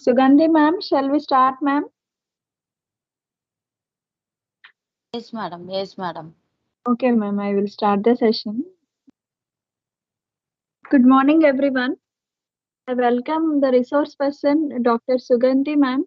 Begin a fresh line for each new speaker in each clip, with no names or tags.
Sugandhi ma'am, shall we start ma'am?
Yes, madam. Yes, madam.
Okay ma'am, I will start the session. Good morning everyone. I welcome the resource person Dr. Sugandhi ma'am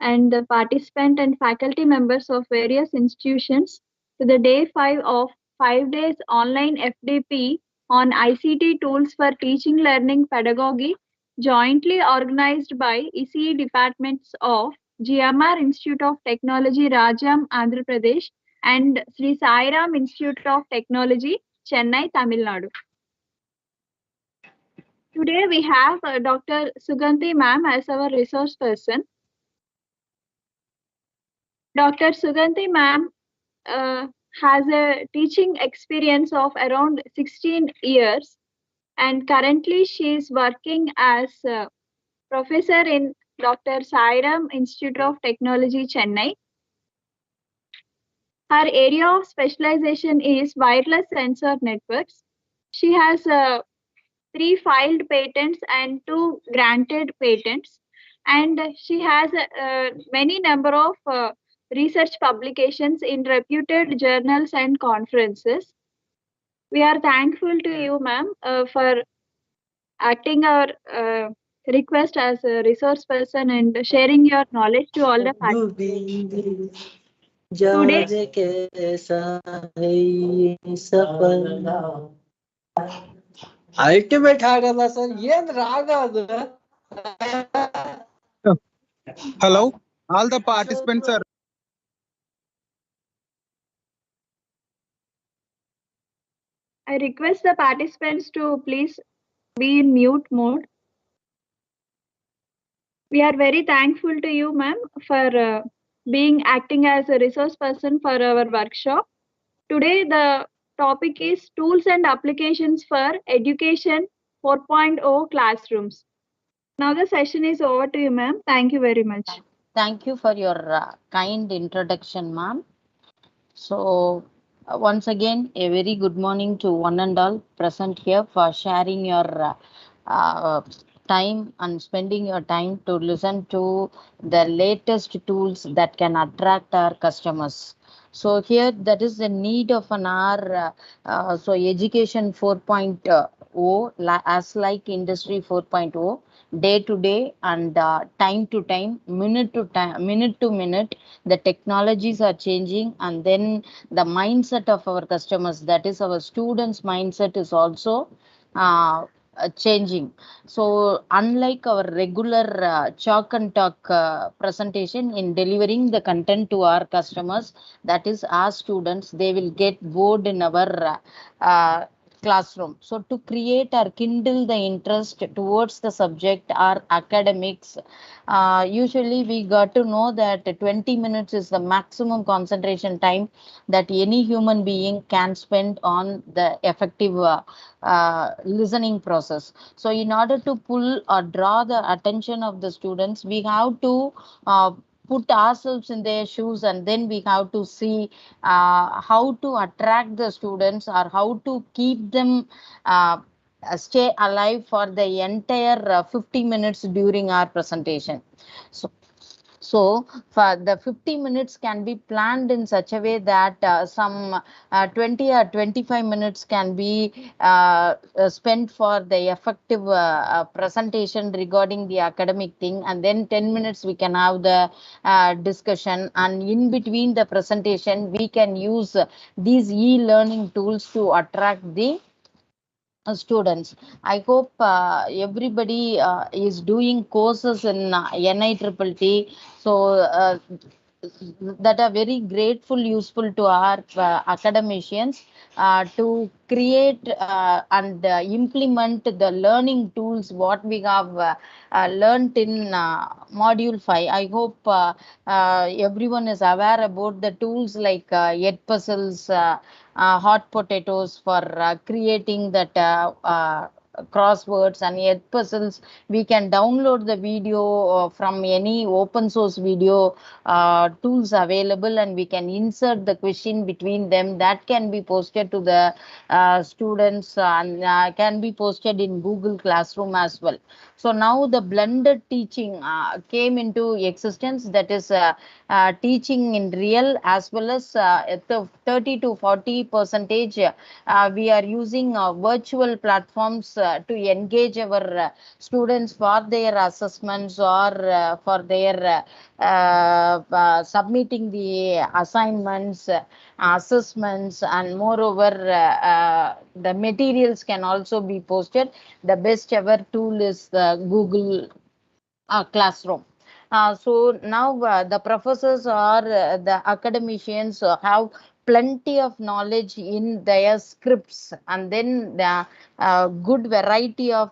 and the participant and faculty members of various institutions to the day 5 of 5 days online FDP on ICT tools for teaching learning pedagogy jointly organized by ECE departments of GMR Institute of Technology Rajam Andhra Pradesh and Sri Sai Ram Institute of Technology Chennai Tamil Nadu. Today we have Dr. Sugandhi ma'am as our resource person. Dr. Sugandhi ma'am has a teaching experience of around 16 years and currently she is working as a professor in Dr. Sairam Institute of Technology, Chennai. Her area of specialization is wireless sensor networks. She has 3 filed patents and 2 granted patents, and she has many number of research publications in reputed journals and conferences. We are thankful to you, ma'am, for acting our request as a resource person and sharing your knowledge to all the participants.
Ultimate ಆಗಲ್ಲ sir ಏನ್ ರಾಗ ಅದು
Hello, all the participants are.
I request the participants to please be in mute mode. We are very thankful to you, ma'am, for being acting as a resource person for our workshop. Today, the topic is tools and applications for education 4.0 classrooms. Now the session is over to you, ma'am. Thank you very much.
Thank you for your kind introduction, ma'am. So, once again, a very good morning to one and all present here for sharing your time and spending your time to listen to the latest tools that can attract our customers. So here that is the need of an hour. So education 4.0 as like industry 4.0, day to day and time to time, minute to minute, the technologies are changing, and then the mindset of our customers, that is our students mindset, is also changing. So unlike our regular chalk and talk presentation in delivering the content to our customers, that is our students, they will get bored in our classroom. So to create or kindle the interest towards the subject or academics, usually we got to know that 20 minutes is the maximum concentration time that any human being can spend on the effective listening process. So in order to pull or draw the attention of the students, we have to put ourselves in their shoes, and then we have to see how to attract the students or how to keep them stay alive for the entire 50 minutes during our presentation. So for the 50 minutes can be planned in such a way that some 20 or 25 minutes can be spent for the effective presentation regarding the academic thing, and then 10 minutes we can have the discussion, and in between the presentation we can use these e-learning tools to attract the students. I hope everybody is doing courses in NITTT, so that are very grateful, useful to our academicians to create and implement the learning tools what we have learnt in module 5. I hope everyone is aware about the tools like Edpuzzles, hot potatoes for creating that crosswords and yet puzzles. We can download the video from any open source video tools available, and we can insert the question between them. That can be posted to the students and can be posted in Google Classroom as well. So now the blended teaching came into existence, that is teaching in real as well as at the 30 to 40 percentage we are using virtual platforms to engage our students for their assessments or for their submitting the assignments, assessments, and moreover the materials can also be posted. The best ever tool is the Google Classroom. So now the professors or the academicians have plenty of knowledge in their scripts, and then the good variety of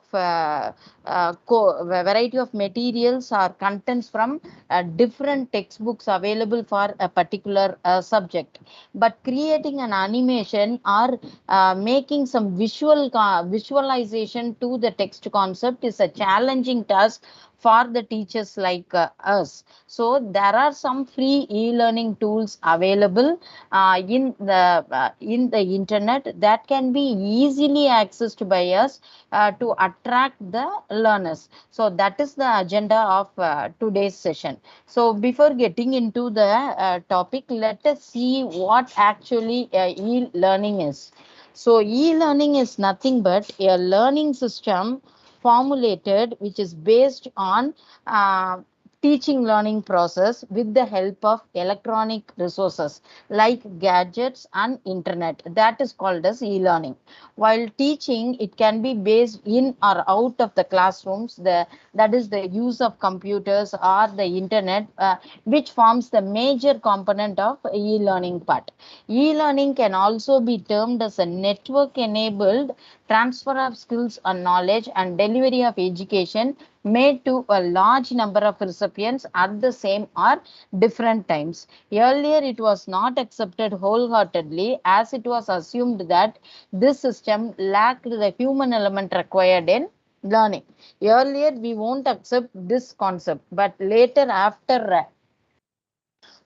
materials or contents from different textbooks available for a particular subject. But creating an animation or making some visualization to the text concept is a challenging task for the teachers like us. So there are some free e-learning tools available in the internet that can be easily accessed by us to attract the learners. So that is the agenda of today's session. So before getting into the topic, let us see what actually e-learning is. So e-learning is nothing but a learning system formulated which is based on teaching learning process with the help of electronic resources like gadgets and internet. That is called as e-learning. While teaching, it can be based in or out of the classrooms. That is the use of computers or the internet, which forms the major component of e-learning part. E-learning can also be termed as a network enabled transfer of skills and knowledge and delivery of education made to a large number of recipients at the same or different times. Earlier, it was not accepted wholeheartedly, as it was assumed that this system lacked the human element required in learning. Earlier, we won't accept this concept, but later, after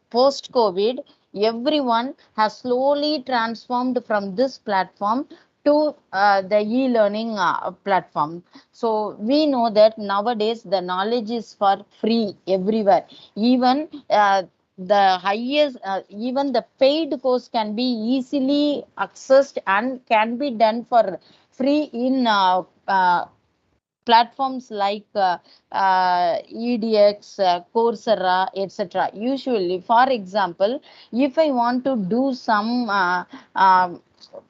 post-COVID, everyone has slowly transformed from this platform to the e-learning platform. So we know that nowadays the knowledge is for free everywhere. Even even the paid course can be easily accessed and can be done for free in platforms like EDX, Coursera, etc. Usually, for example, if I want to do some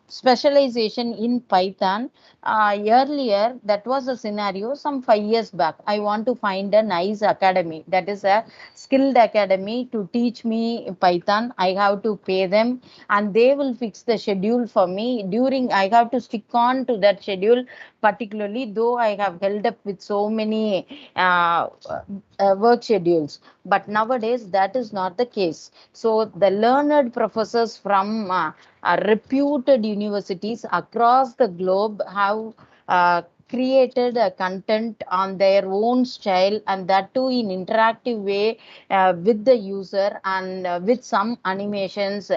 specialization in Python, earlier that was a scenario some 5 years back. I want to find a nice academy, that is a skilled academy, to teach me Python. I have to pay them and they will fix the schedule for me. During, I have to stick on to that schedule particularly, though I have held up with so many work schedules. But nowadays that is not the case. So the learned professors from reputed universities across the globe have created a content on their own style, and that too in interactive way with the user, and with some animations,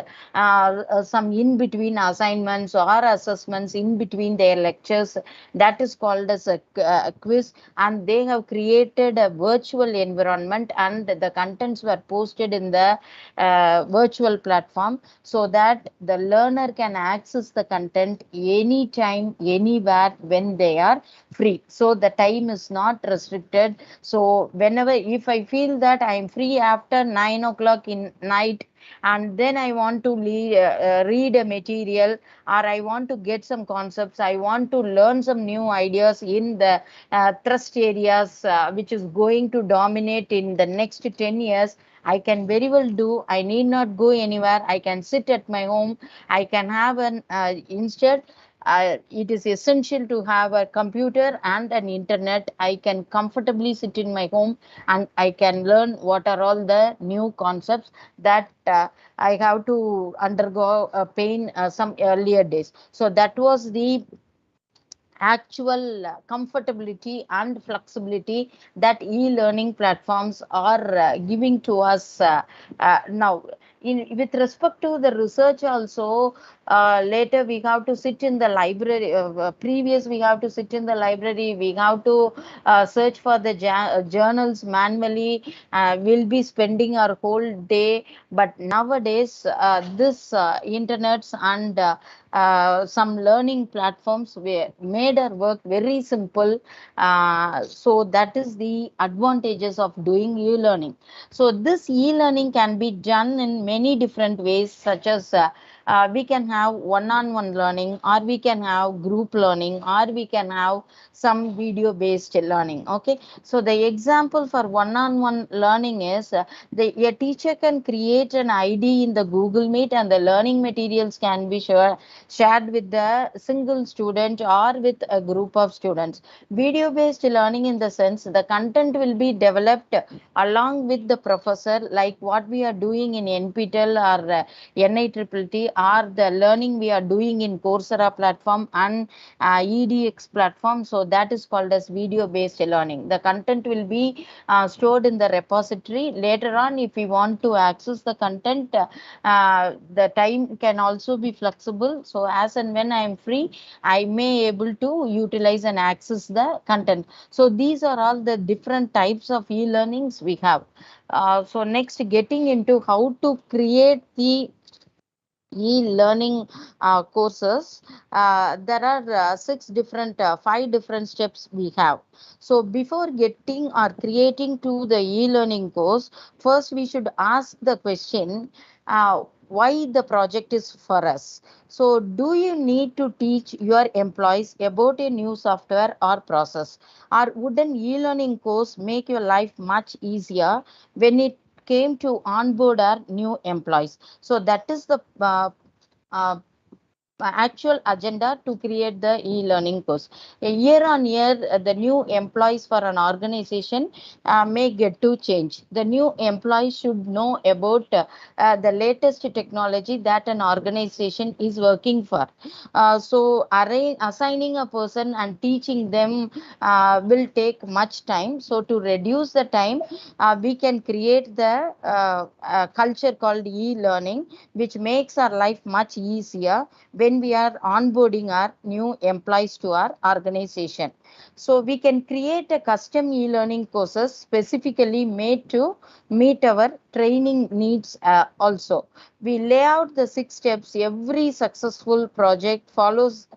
some in between assignments or assessments in between their lectures. That is called as a quiz, and they have created a virtual environment, and the contents were posted in the virtual platform, so that the learner can access the content anytime, anywhere, when they are free. So the time is not restricted. So whenever, if I feel that I am free after 9 o'clock in night, and then I want to read a material, or I want to get some concepts, I want to learn some new ideas in the thrust areas which is going to dominate in the next 10 years, I can very well do. I need not go anywhere. I can sit at my home. I can have an instead. It is essential to have a computer and an internet. I can comfortably sit in my home and I can learn what are all the new concepts that I have to undergo pain some earlier days. So that was the actual comfortability and flexibility that e-learning platforms are giving to us now. With respect to the research also, later we have to sit in the library, previous we have to sit in the library, we have to search for the journals manually, we'll be spending our whole day. But nowadays this internets and some learning platforms made our work very simple. So that is the advantages of doing e-learning. So this e-learning can be done in many different ways, such as we can have one-on-one learning, or we can have group learning, or we can have some video based learning. Okay, so the example for one-on-one learning is a teacher can create an ID in the Google Meet, and the learning materials can be shared with the single student or with a group of students. Video based learning, in the sense the content will be developed along with the professor, like what we are doing in NPTEL or NITTT, or the learning we are doing in Coursera platform and EDX platform. So that is called as video based learning. The content will be stored in the repository. Later on, if we want to access the content, the time can also be flexible. So as and when I am free, I may able to utilize and access the content. So these are all the different types of e-learnings we have. So next, getting into how to create the e-learning courses, there are five different steps we have. So before getting or creating to the e-learning course, first we should ask the question, why the project is for us. So do you need to teach your employees about a new software or process, or would an e-learning course make your life much easier when it came to onboard our new employees? So that is the uh, actual agenda to create the e-learning course. Year on year, the new employees for an organization may get to change. The new employees should know about the latest technology that an organization is working for. So assigning a person and teaching them will take much time. So to reduce the time, we can create the culture called e-learning, which makes our life much easier when we are onboarding our new employees to our organization. So we can create a custom e-learning courses specifically made to meet our training needs also. We lay out the 6 steps every successful project follows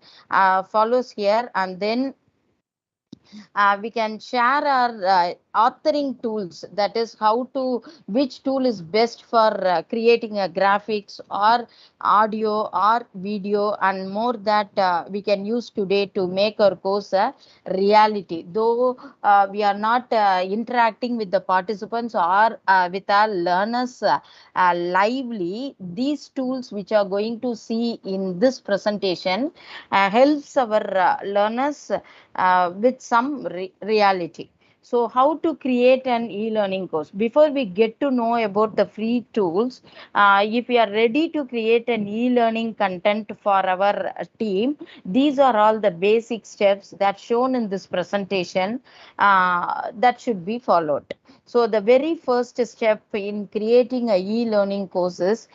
here, and then we can share our authoring tools, that is which tool is best for creating a graphics or audio or video and more, that we can use today to make our course a reality. Though we are not interacting with the participants or with our learners lively, these tools which are going to see in this presentation helps our learners with some reality. So how to create an e-learning course? Before we get to know about the free tools, if we are ready to create an e-learning content for our team, these are all the basic steps that shown in this presentation that should be followed. So the very first step in creating a e-learning course is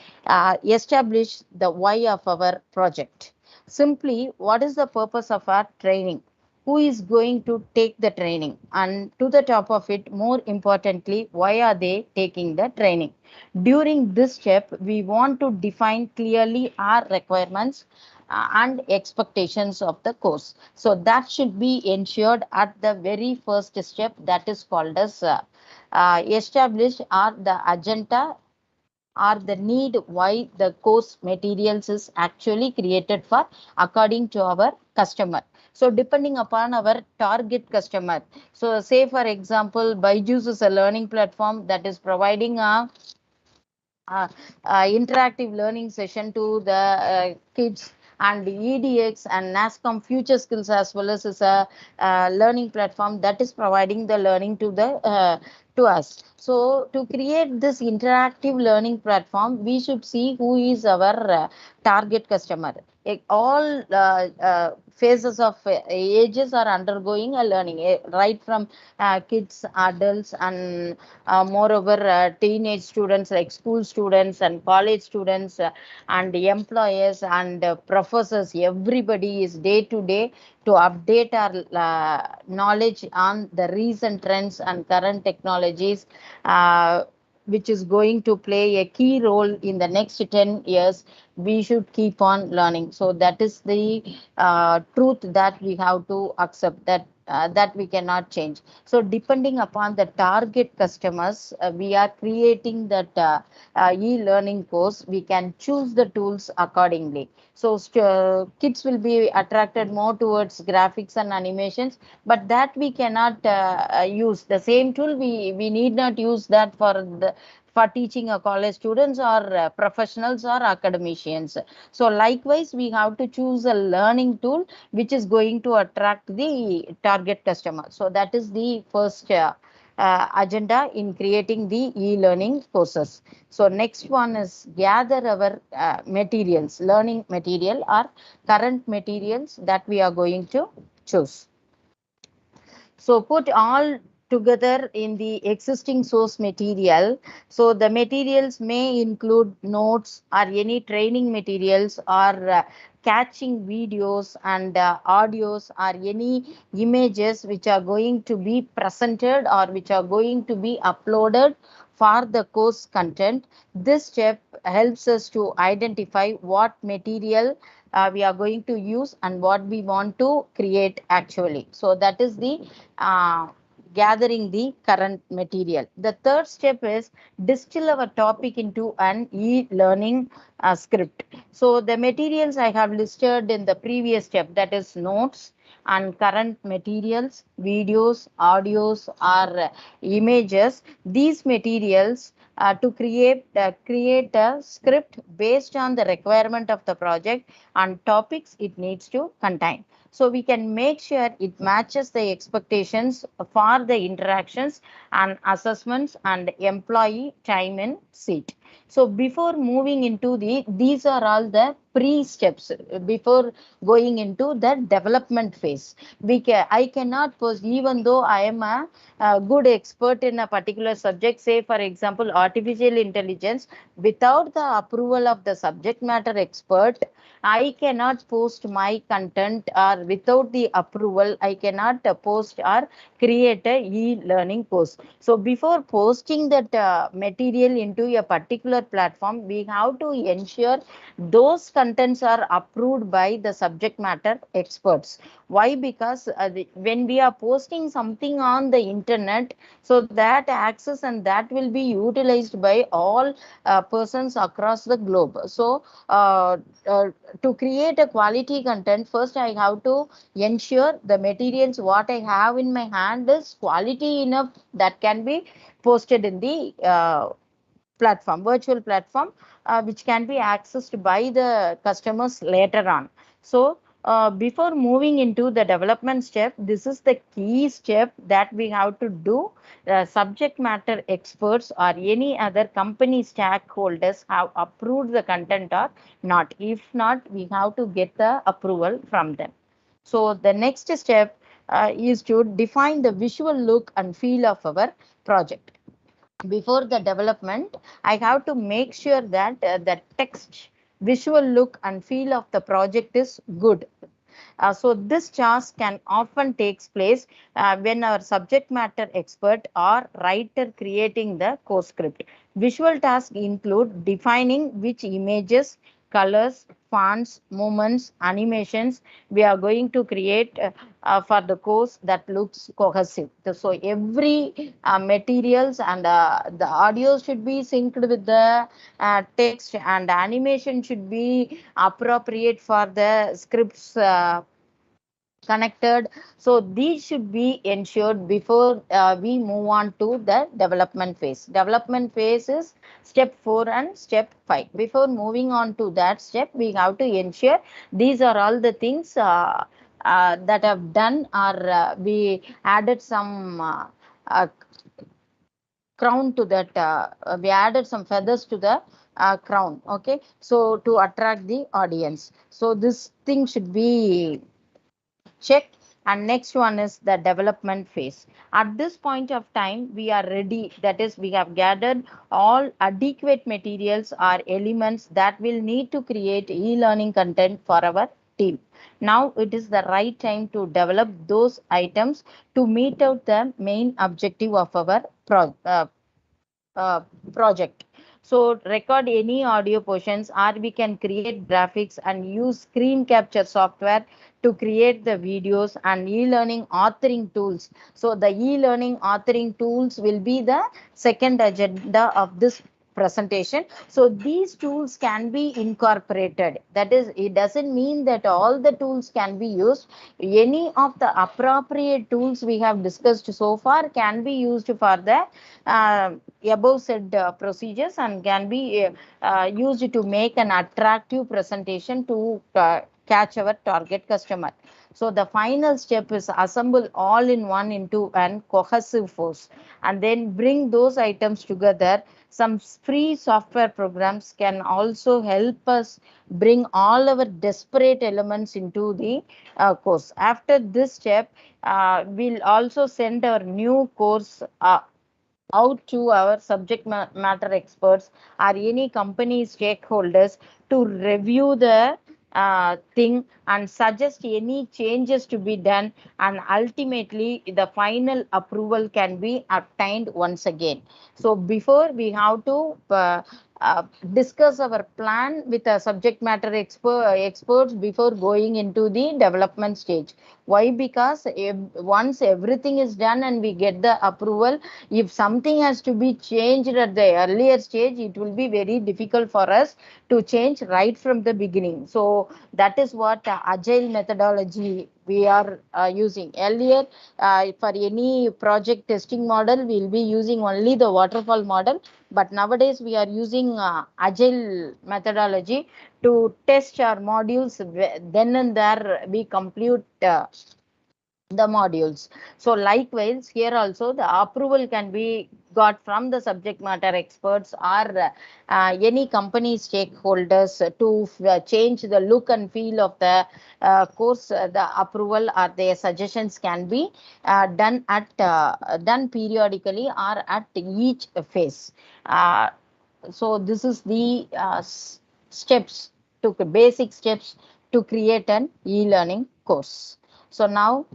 establish the why of our project. Simply, what is the purpose of our training? Who is going to take the training, and to the top of it, more importantly, why are they taking the training? During this step, we want to define clearly our requirements and expectations of the course. So that should be ensured at the very first step, that is called as establish or the agenda or the need why the course materials is actually created for, according to our customer. So depending upon our target customer. So say for example, Byju's is a learning platform that is providing a interactive learning session to the kids, and EDX and NASCOM Future Skills as well as is a learning platform that is providing the learning to us. So to create this interactive learning platform, we should see who is our target customer. all phases of ages are undergoing a learning, right from kids, adults, and moreover teenage students like school students and college students and employers and professors. Everybody is day to day to update our knowledge on the recent trends and current technologies, which is going to play a key role in the next 10 years. We should keep on learning. So that is the truth that we have to accept, that we cannot change. So depending upon the target customers, we are creating that e-learning course. We can choose the tools accordingly. So kids will be attracted more towards graphics and animations, but that we cannot use the same tool. We need not use that for teaching a college students or professionals or academicians. So likewise, we have to choose a learning tool which is going to attract the target customer. So that is the first agenda in creating the e-learning courses. So next one is gather our materials, learning material or current materials that we are going to choose. So put all together in the existing source material. So the materials may include notes or any training materials or catching videos and audios or any images which are going to be presented or which are going to be uploaded for the course content. This step helps us to identify what material we are going to use and what we want to create actually. So that is the gathering the current material. The third step is distill our topic into an e-learning script. So the materials I have listed in the previous step, that is notes and current materials, videos, audios, or images. These materials to create a script based on the requirement of the project and topics it needs to contain. So we can make sure it matches the expectations for the interactions and assessments and employee time in seat. So before moving into these are all the pre-steps before going into the development phase. I cannot post, even though I am a good expert in a particular subject, say for example artificial intelligence, without the approval of the subject matter expert, I cannot post my content, or without the approval, I cannot post or create a e-learning course. So before posting that material into a particular platform, we have to ensure those contents are approved by the subject matter experts. Why? Because when we are posting something on the internet, so that access and that will be utilized by all persons across the globe. So to create a quality content, first I have to ensure the materials what I have in my hand is quality enough that can be posted in the platform, virtual platform, which can be accessed by the customers later on. So before moving into the development step, this is the key step that we have to do. Subject matter experts or any other company stakeholders have approved the content or not. If not, we have to get the approval from them. So the next step is to define the visual look and feel of our project. Before the development, I have to make sure that the text, visual look and feel of the project is good. So this task can often takes place when our subject matter expert or writer creating the course script. Visual tasks include defining which images, colors, fonts, movements, animations we are going to create for the course that looks cohesive. So every materials and the audio should be synced with the text, and animation should be appropriate for the scripts connected. So these should be ensured before we move on to the development phase. Development phase is step 4 and step 5. Before moving on to that step, we have to ensure these are all the things that have done, or we added some crown to that, we added some feathers to the crown. Okay, so to attract the audience. So this thing should be checked. And next one is the development phase. At this point of time, we are ready. That is, we have gathered all adequate materials or elements that will need to create e-learning content for our team. Now it is the right time to develop those items to meet out the main objective of our uh, project. So record any audio portions, or we can create graphics and use screen capture software to create the videos and e-learning authoring tools. So the e-learning authoring tools will be the second agenda of this presentation. So these tools can be incorporated. That is, it doesn't mean that all the tools can be used. Any of the appropriate tools we have discussed so far can be used for the above said procedures, and can be used to make an attractive presentation to catch our target customer. So the final step is assemble all in one into an cohesive force, and then bring those items together. Some free software programs can also help us bring all our disparate elements into the course. After this step, we'll also send our new course out to our subject matter experts or any company stakeholders to review the thing and suggest any changes to be done, and ultimately the final approval can be obtained once again. So before, we have to uh, discuss our plan with a subject matter experts before going into the development stage. Why? Because once everything is done and we get the approval, if something has to be changed at the earlier stage, it will be very difficult for us to change right from the beginning. So that is what agile methodology we are using. Earlier, for any project testing model, we will be using only the waterfall model. But nowadays, we are using agile methodology to test our modules. Then and there, we complete the modules. So likewise, here also the approval can be got from the subject matter experts or any company stakeholders to change the look and feel of the course. The approval or their suggestions can be done periodically or at each phase. So this is the steps, to basic steps to create an e-learning course. So now,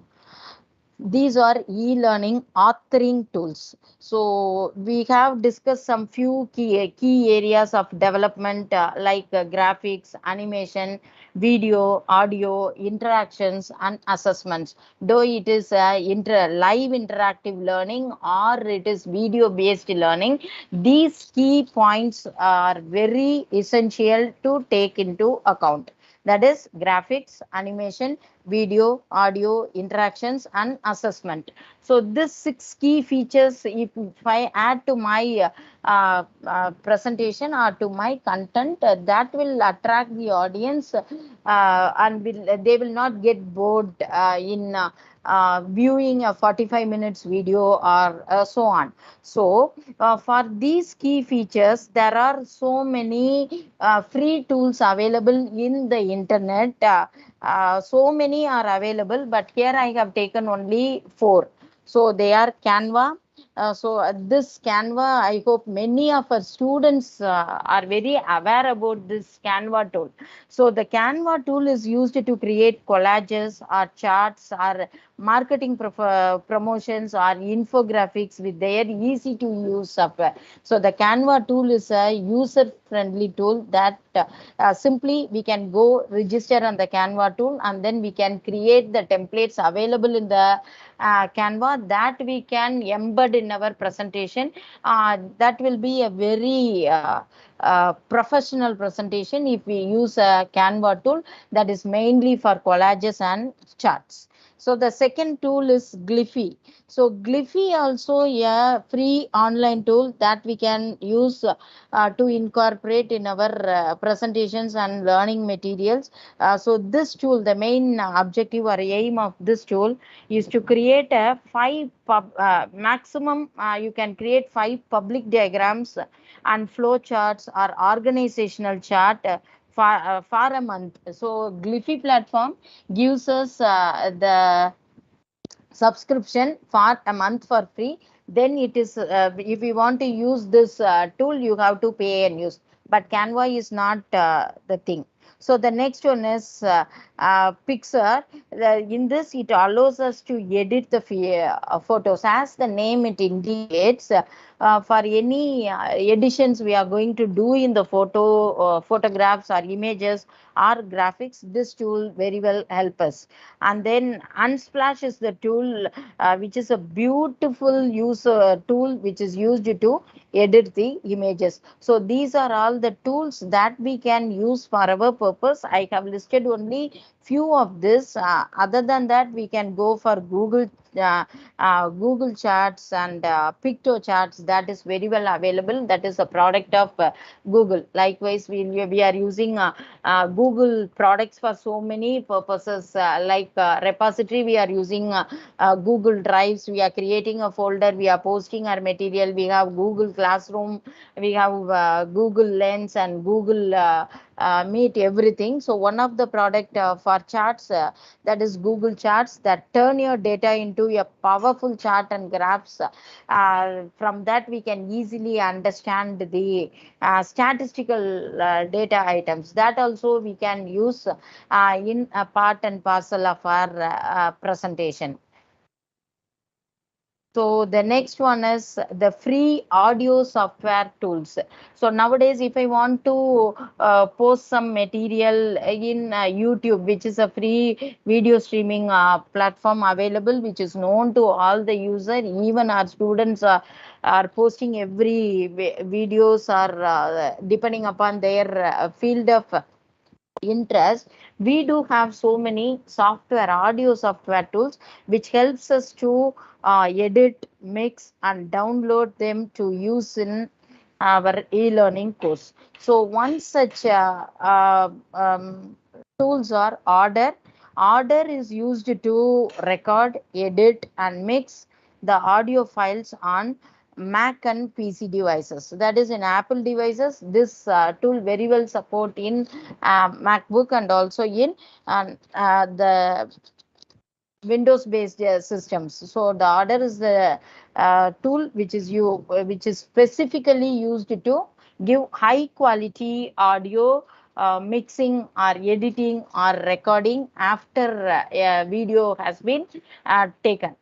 these are e-learning authoring tools. So we have discussed some few key areas of development, like graphics, animation, video, audio, interactions, and assessments. Though it is live interactive learning or it is video based learning, these key points are very essential to take into account. That is graphics, animation, video, audio, interactions, and assessment. So this 6 key features, if I add to my presentation or to my content, that will attract the audience, and they will not get bored in viewing a 45 minutes video or so on. So for these key features, there are so many free tools available in the internet. So many are available, but here I have taken only 4. So they are Canva. This Canva, I hope many of our students are very aware about this Canva tool. So the Canva tool is used to create collages or charts or marketing promotions or infographics with their easy to use software. So the Canva tool is a user friendly tool that simply we can go register on the Canva tool, and then we can create the templates available in the Canva that we can embed in our presentation. That will be a very professional presentation if we use a Canva tool that is mainly for collages and charts. So the second tool is Glyphy. So Glyphy also a free online tool that we can use to incorporate in our presentations and learning materials. So this tool, the main objective or aim of this tool is to create a maximum. You can create 5 public diagrams and flow charts or organizational chart for a month. So Glyphy platform gives us the subscription for a month for free. Then it is if you want to use this tool, you have to pay and use, but Canva is not the thing. So the next one is Pixar. In this, it allows us to edit the photos as the name it indicates. For any editions we are going to do in the photographs or images or graphics, this tool very well help us. And then Unsplash is the tool which is a beautiful user tool which is used to edit the images. So these are all the tools that we can use for our purpose. I have listed only few of this. Other than that, we can go for Google Charts and Picto Charts. That is very well available. That is a product of Google. Likewise, we are using Google products for so many purposes, like repository. We are using Google Drives. We are creating a folder. We are posting our material. We have Google Classroom. We have Google Lens and Google Meet, everything. So one of the product for charts, that is Google Charts, that turn your data into a powerful chart and graphs. From that we can easily understand the statistical data items. That also we can use in a part and parcel of our presentation. So the next one is the free audio software tools. So nowadays, if I want to post some material in YouTube, which is a free video streaming platform available, which is known to all the user, even our students are posting every videos, are depending upon their field of interest. We do have so many audio software tools which helps us to edit, mix and download them to use in our e-learning course. So one such tools are Order is used to record, edit and mix the audio files on Mac and PC devices. That is, in Apple devices, this tool very well support in MacBook and also in the Windows based systems. So the Order is the tool which is specifically used to give high quality audio mixing or editing or recording after a video has been taken.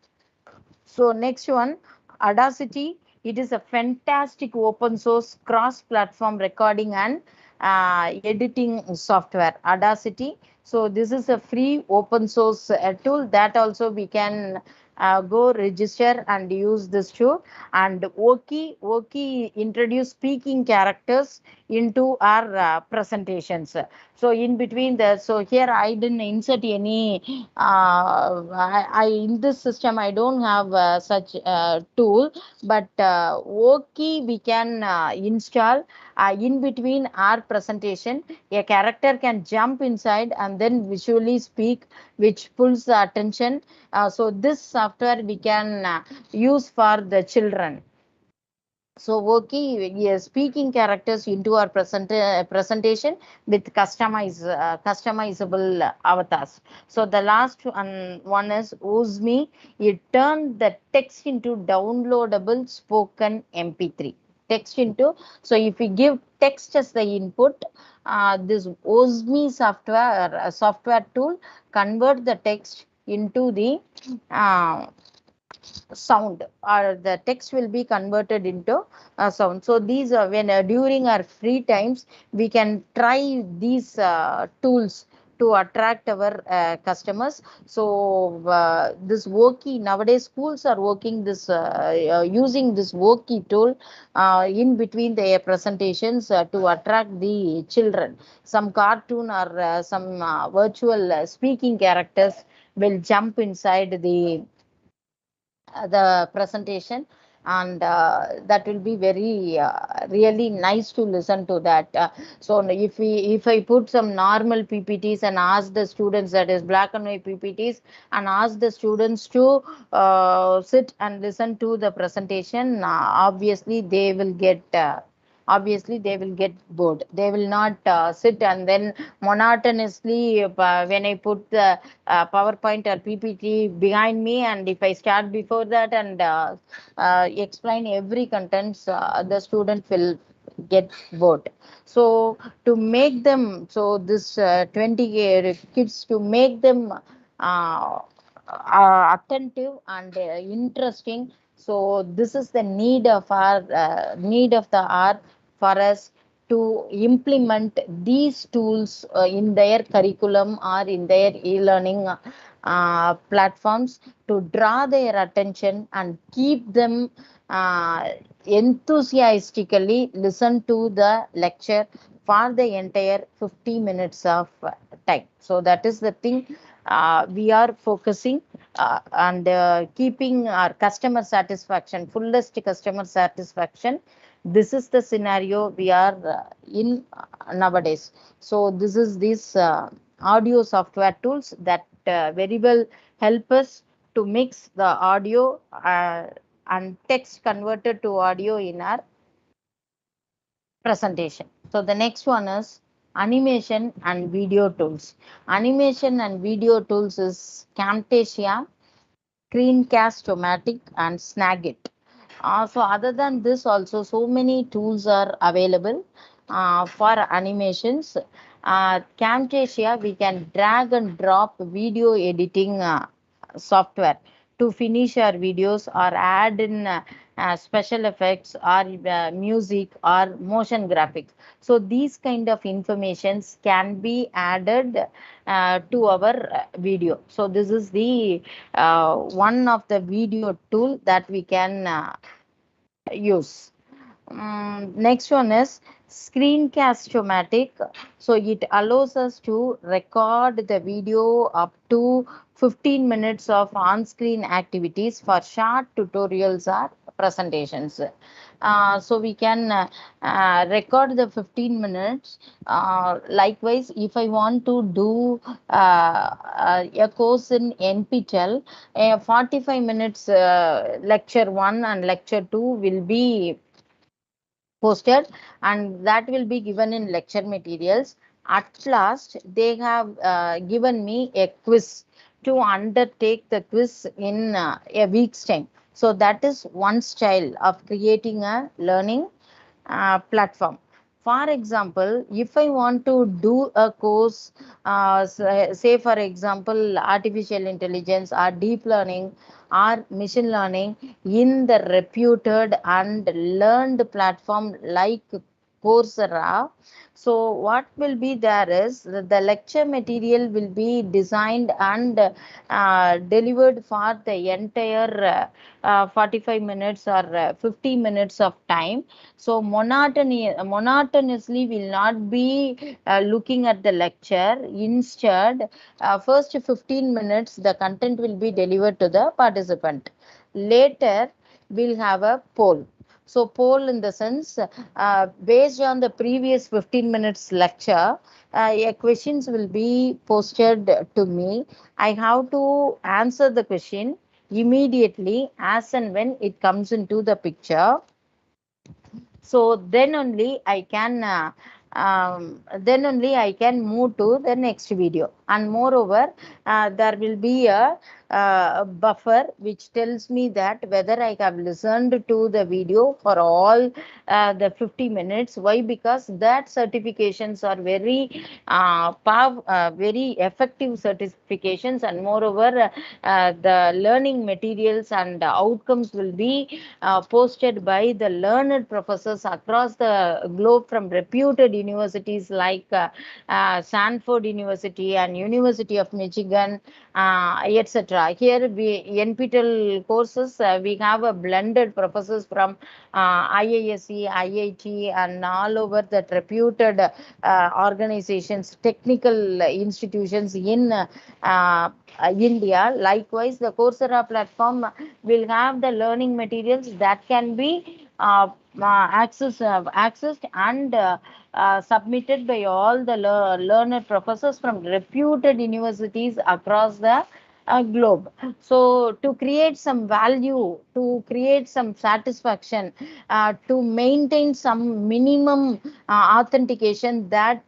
So next one, Audacity. It is a fantastic open source cross-platform recording and editing software, Audacity. So this is a free open source tool that also we can go register and use this tool. And Woki introduce speaking characters into our presentations. So in between so here I didn't insert any I in this system I don't have such tool, but Woki we can install in between our presentation. A character can jump inside and then visually speak, which pulls the attention. So this software we can use for the children. So working speaking characters into our presentation with customizable avatars. So the last one is Uzmi. It turned the text into downloadable spoken MP3 text into. So if we give text as the input, this Uzmi software tool convert the text into the sound, or the text will be converted into sound. So these are when during our free times we can try these tools to attract our customers. So this Woki, nowadays schools are working this using this Woki tool in between their presentations to attract the children. Some cartoon or some virtual speaking characters will jump inside the presentation, and that will be very really nice to listen to that. So if I put some normal PPTs and ask the students, that is black and white PPTs, and ask the students to sit and listen to the presentation, obviously they will get bored. They will not sit and then monotonously, when I put the PowerPoint or PPT behind me, and if I start before that and explain every contents, the student will get bored. So to make them, so this 20 kids, to make them attentive and interesting, so this is the need of our need of the hour for us to implement these tools in their curriculum or in their e-learning platforms, to draw their attention and keep them enthusiastically listen to the lecture for the entire 50 minutes of time. So that is the thing we are focusing, and keeping our customer satisfaction, fullest customer satisfaction. This is the scenario we are in nowadays. So this is these audio software tools that very well help us to mix the audio and text converted to audio in our presentation. So the next one is animation and video tools. Animation and video tools is Camtasia, Screencast-O-Matic, and Snagit. So other than this, also so many tools are available for animations. Camtasia, we can drag and drop video editing software to finish our videos or add in special effects or music or motion graphics. So these kind of informations can be added to our video. So this is the one of the video tool that we can use. Next one is Screencast-O-Matic. So it allows us to record the video up to 15 minutes of on-screen activities for short tutorials or presentations. So we can record the 15 minutes. Likewise, if I want to do a course in NPTEL, 45 minutes lecture 1 and lecture 2 will be posted, and that will be given in lecture materials. At last, they have given me a quiz to undertake the quiz in a week's time. So that is one style of creating a learning platform. For example, if I want to do a course, say for example, artificial intelligence or deep learning or machine learning in the reputed and learned platform like Coursera, so what will be there is the lecture material will be designed and delivered for the entire 45 minutes or 50 minutes of time. So monotonously will not be looking at the lecture. Instead, first 15 minutes the content will be delivered to the participant. Later, we'll have a poll. So poll in the sense, based on the previous 15 minutes lecture, questions will be posted to me. I have to answer the question immediately as and when it comes into the picture. So then only I can move to the next video. And moreover, there will be a buffer which tells me that whether I have listened to the video for all the 50 minutes. Why? Because that certifications are very very effective certifications, and moreover the learning materials and outcomes will be posted by the learned professors across the globe from reputed universities like Stanford University and Michigan, University of Michigan, etc. Here we NPTEL courses, we have a blended professors from IISc, IIT, and all over the reputed organizations, technical institutions in India. Likewise, the Coursera platform will have the learning materials that can be accessed and submitted by all the learned professors from reputed universities across the globe. So to create some value, to create some satisfaction, to maintain some minimum authentication, that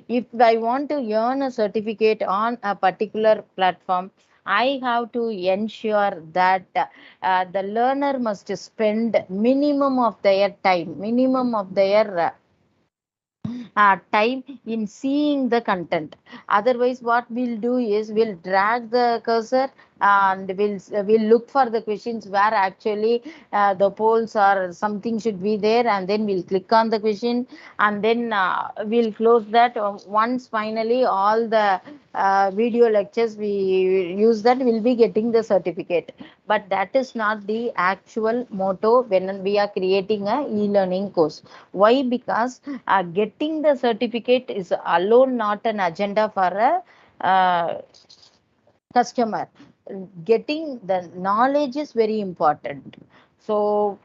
if I want to earn a certificate on a particular platform, I have to ensure that the learner must spend minimum of their time, minimum of their time in seeing the content. Otherwise, what we'll do is we'll drag the cursor and we'll look for the questions where actually the polls or something should be there, and then we'll click on the question, and then we'll close that. Once finally all the video lectures we use, that will be getting the certificate. But that is not the actual motto when we are creating a e-learning course. Why? Because getting the certificate is alone not an agenda for a customer. Getting the knowledge is very important. So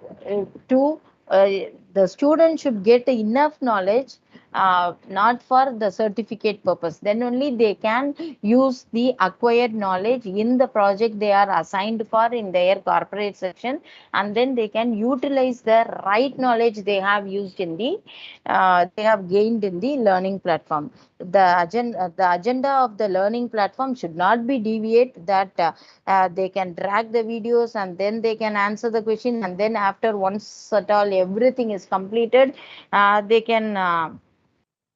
to the student should get enough knowledge, not for the certificate purpose. Then only they can use the acquired knowledge in the project they are assigned for in their corporate section, and then they can utilize the right knowledge they have used in the they have gained in the learning platform. The agenda of the learning platform should not be deviate, that they can drag the videos and then they can answer the question, and then after once at all everything is completed, they can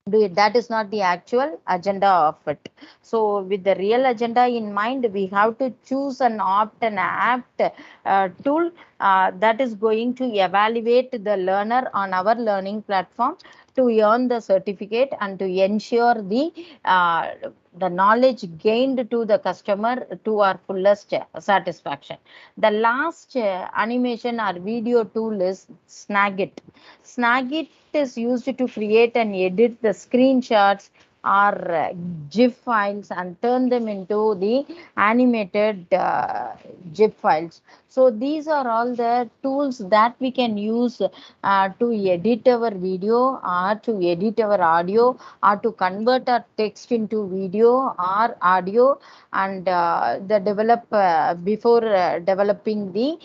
do it. That is not the actual agenda of it. So with the real agenda in mind, we have to choose an apt tool that is going to evaluate the learner on our learning platform to earn the certificate and to ensure the knowledge gained to the customer to our fullest satisfaction. The last animation or video tool is Snagit. Snagit is used to create and edit the screenshots or GIF files and turn them into the animated GIF files. So these are all the tools that we can use to edit our video or to edit our audio or to convert our text into video or audio, and the before developing the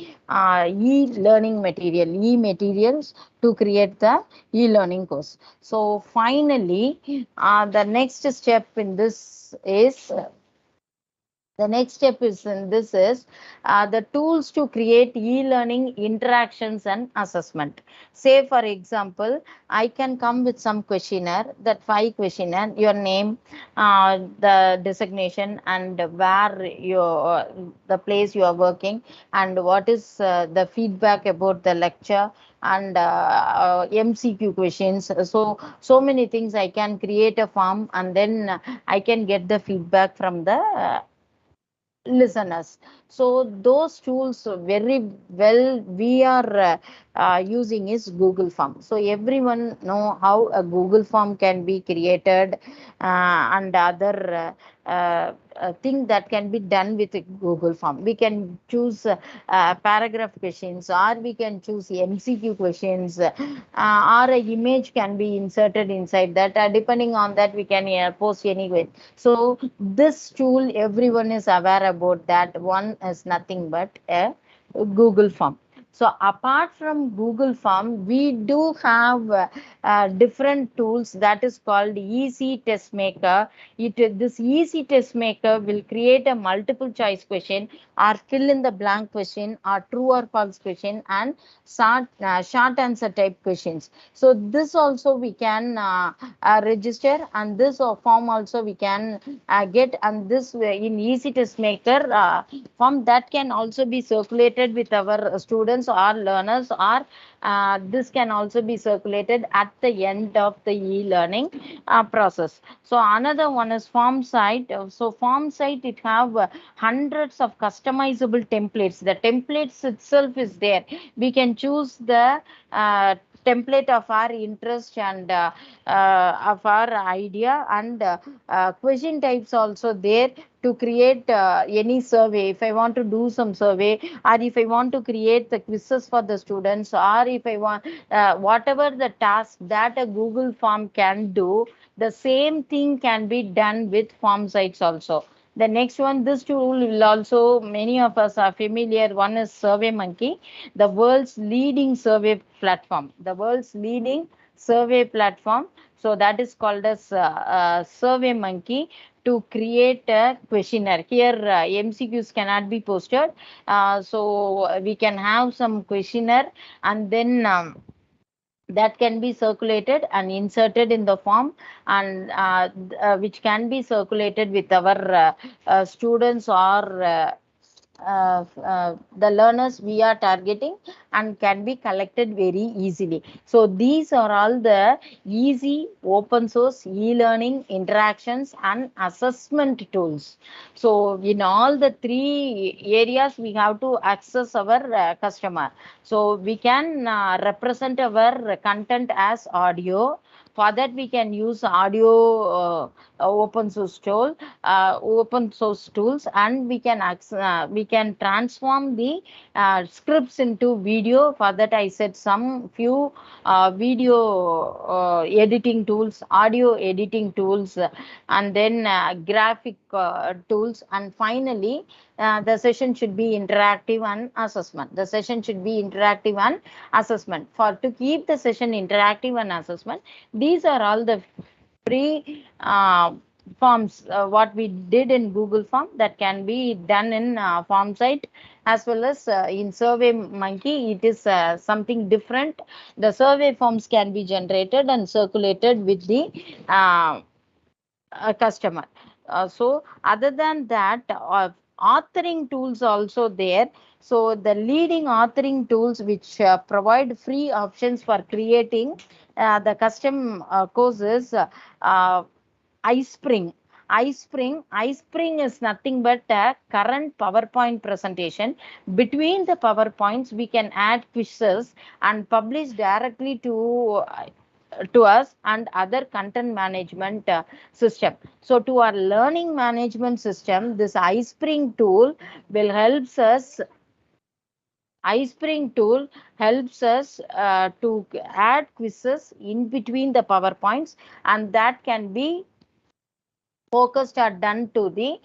e-learning materials to create the e-learning course. So finally, the next step in this is the tools to create e-learning interactions and assessment. Say, for example, I can come with some questionnaire, that 5 questionnaire, your name, the designation, and where the place you are working, and what is the feedback about the lecture, and MCQ questions. So many things. I can create a form, and then I can get the feedback from the listeners. So those tools very well we are using is Google Form. So everyone know how a Google Form can be created, and other thing that can be done with a Google Form. We can choose paragraph questions, or we can choose MCQ questions, or an image can be inserted inside that. Depending on that, we can post anyway. So this tool, everyone is aware about that. One is nothing but a Google Form. So apart from Google Form, we do have different tools that is called Easy Test Maker. This Easy Test Maker will create a multiple choice question, or fill in the blank question, or true or false question, and short answer type questions. So this also we can register, and this form also we can get, and this in Easy Test Maker form that can also be circulated with our students students or learners, or this can also be circulated at the end of the e-learning process. So another one is form site. So form site, it have hundreds of customizable templates. The templates itself is there. We can choose the template of our interest and of our idea, and question types also there to create any survey. If I want to do some survey, or if I want to create the quizzes for the students, or if I want whatever the task that a Google form can do, the same thing can be done with form sites also. The next one, this tool will also, many of us are familiar. One is SurveyMonkey, the world's leading survey platform. The world's leading survey platform. So that is called as SurveyMonkey, to create a questionnaire. Here MCQs cannot be posted, so we can have some questionnaire, and then that can be circulated and inserted in the form, and which can be circulated with our students or the learners we are targeting, and can be collected very easily. So these are all the easy open source e-learning interactions and assessment tools. So in all the three areas we have to access our customer. So we can represent our content as audio. For that we can use audio open source tools, and we can transform the scripts into video. For that I said some few video editing tools, audio editing tools, and then graphic tools, and finally the session should be interactive and assessment. The session should be interactive and assessment. For to keep the session interactive and assessment, these are all the free forms what we did in Google form, that can be done in form site, as well as in SurveyMonkey. It is something different. The survey forms can be generated and circulated with the customer. So other than that, authoring tools also there. So the leading authoring tools which provide free options for creating the custom courses, iSpring. iSpring is nothing but a current PowerPoint presentation. Between the PowerPoints, we can add quizzes and publish directly to us and other content management system. So to our learning management system, this iSpring tool will helps us. iSpring tool helps us to add quizzes in between the PowerPoints, and that can be focused or done to the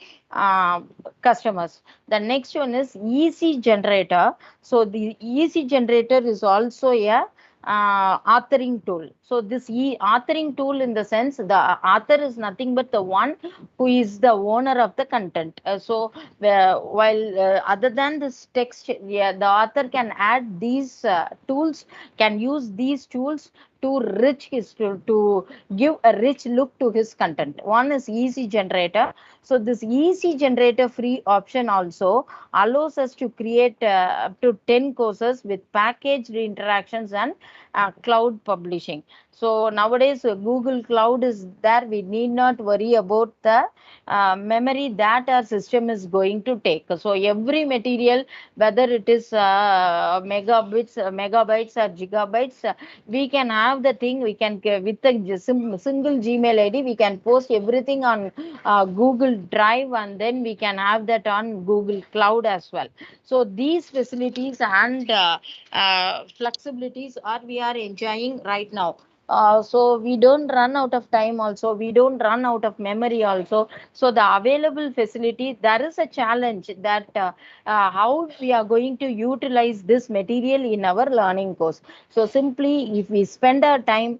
customers. The next one is EC generator. So the EC generator is also a authoring tool. So this authoring tool, in the sense, the author is nothing but the one who is the owner of the content. So while other than this text, yeah, the author can add these tools, can use these tools to to give a rich look to his content. One is EC generator. So this EC generator free option also allows us to create up to 10 courses with packaged interactions and cloud publishing. So nowadays Google Cloud is there. We need not worry about the memory that our system is going to take. So every material, whether it is megabytes or gigabytes, we can have the thing. We can, with a single Gmail ID, we can post everything on Google Drive, and then we can have that on Google Cloud as well. So these facilities and flexibilities we are enjoying right now. So we don't run out of time also, we don't run out of memory also. So the available facility, there is a challenge that how we are going to utilize this material in our learning course. So simply, if we spend our time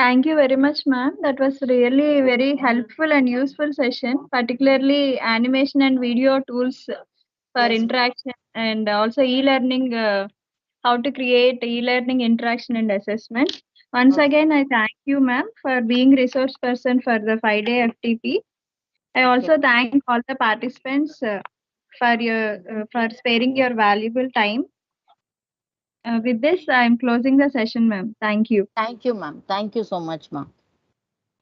Thank you very much, ma'am. That was really very helpful and useful session, particularly animation and video tools for
Yes,
interaction and also e-learning, how to create e-learning interaction and assessment. Once
Okay.
again, I thank you, ma'am, for being resource person for the 5-day FTP. I also thank all the participants for sparing your valuable time. With this, I am closing the session, ma'am. Thank you.
Thank you, ma'am. Thank you so much, ma'am.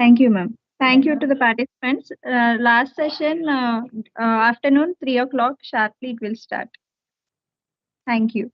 Thank you, ma'am. Thank you to the participants. Last session, afternoon, 3 o'clock sharply, it will start. Thank you.